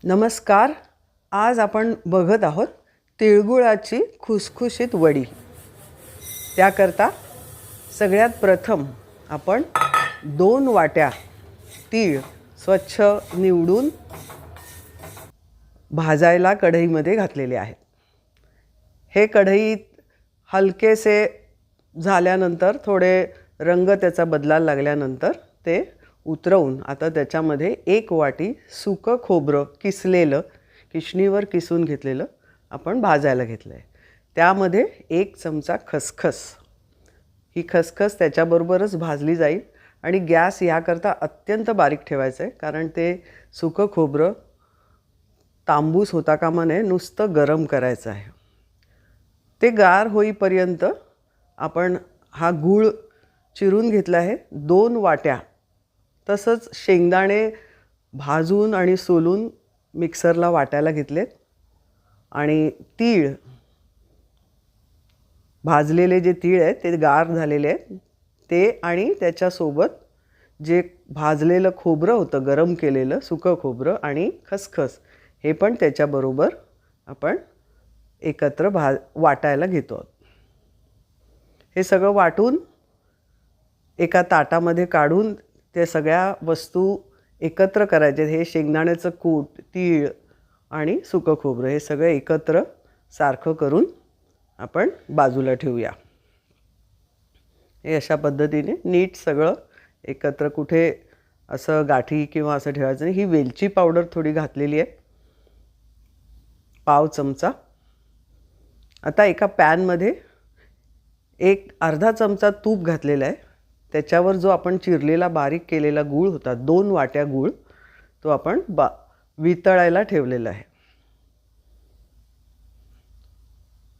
नमस्कार. आज आपण बघत आहोत तिळगुळाची खुसखुशीत वडी. त्याकरता सगळ्यात प्रथम आपण 2 वाट्या तीळ स्वच्छ निवडून भाजायला कढईमध्ये घातलेले आहेत. हे कढईत हलकेसे झाल्यानंतर थोडे रंग त्याचा बदलायला लागल्यानंतर ते उतरवून आता त्याच्यामध्ये 1 वाटी सुकं खोबरं किसणीवर किसून घेतलेलं आपण भाजायला घेतलं आहे. त्यामध्ये 1 चमचा खसखस, ही खसखस त्याच्याबरोबरच भाजली जाईल आणि गॅस याकरता अत्यंत बारीक ठेवायचं आहे, कारण ते सुकं खोबरं तांबूस होता कामा नये, नुसतं गरम करायचं आहे. ते गार होईपर्यंत आपण हा गूळ चिरून घेतला आहे 2 वाट्या. तसंच शेंगदाणे भाजून आणि सोलून मिक्सरला वाटायला घेतलेत आणि तीळ भाजलेले जे तीळ आहेत ते गार झालेले आहेत ते, आणि त्याच्यासोबत जे भाजलेलं खोबरं होतं गरम केलेलं सुकं खोबरं आणि खसखस हे पण त्याच्याबरोबर आपण एकत्र वाटायला घेतो आहोत. हे सगळं वाटून एका ताटामध्ये काढून ते सगळ्या वस्तू एकत्र करायचे. हे शेंगदाण्याचं कूट, तीळ आणि सुकं खोबरं हे सगळं एकत्र सारखं करून आपण बाजूला ठेवूया. हे अशा पद्धतीने नीट सगळं एकत्र, कुठे असं गाठी किंवा असं ठेवायचं नाही. ही वेलची पावडर थोडी घातलेली आहे, पाव चमचा. आता एका पॅनमध्ये अर्धा चमचा तूप घातलेला आहे. त्याच्यावर जो आपण चिरलेला बारीक केलेला गूळ होता 2 वाट्या गूळ, तो आपण वितळायला ठेवलेला आहे.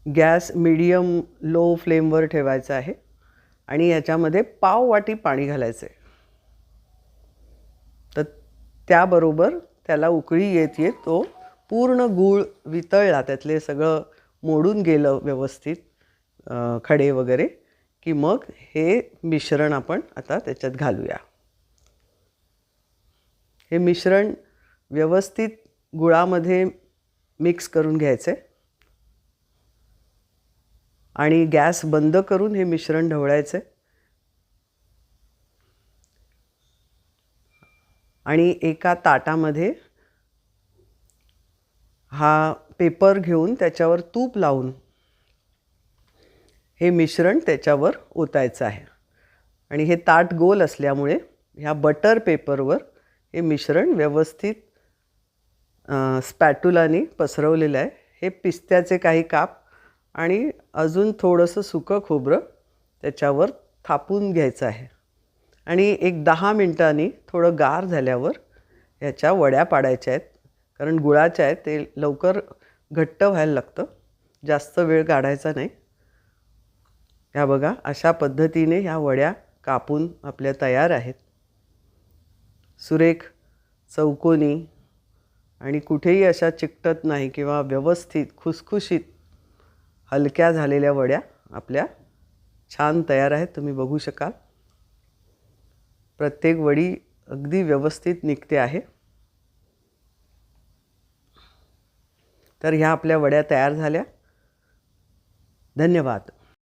गॅस मीडियम लो फ्लेमवर ठेवायचा आहे आणि याच्यामध्ये पाव वाटी पाणी घालायचं आहे. तर त्याबरोबर त्याला उकळी येत तो पूर्ण गूळ वितळला, त्यातले सगळं मोडून गेलं व्यवस्थित खडे वगैरे, की मग हे मिश्रण आपण आता त्याच्यात घालूया. हे मिश्रण व्यवस्थित गुळामध्ये मिक्स करून घ्यायचं आहे आणि गॅस बंद करून हे मिश्रण ढवळायचं आहे. आणि एका ताटामध्ये हा पेपर घेऊन त्याच्यावर तूप लावून हे मिश्रण त्याच्यावर ओतायचं आहे. आणि हे ताट गोल असल्यामुळे ह्या बटर पेपरवर हे मिश्रण व्यवस्थित स्पॅटुलाने पसरवलेलं आहे. हे पिस्त्याचे काही काप आणि अजून थोडंसं सुकं खोबरं त्याच्यावर थापून घ्यायचं आहे. आणि 10 मिनिटांनी थोडं गार झाल्यावर ह्याच्या वड्या पाडायच्या आहेत, कारण गुळाच्या आहेत, ते लवकर घट्ट व्हायला लागतं, जास्त वेळ काढायचा नाही. ह्या बघा, अशा पद्धतीने ह्या वड्या कापून आपल्या तयार आहेत. सुरेख चौकोनी आणि कुठेही अशा चिकटत नाही किंवा व्यवस्थित खुसखुशीत हलक्या झालेल्या वड्या आपल्या छान तयार आहेत. तुम्ही बघू शकाल प्रत्येक वडी अगदी व्यवस्थित निघते आहे. तर ह्या आपल्या वड्या तयार झाल्या. धन्यवाद.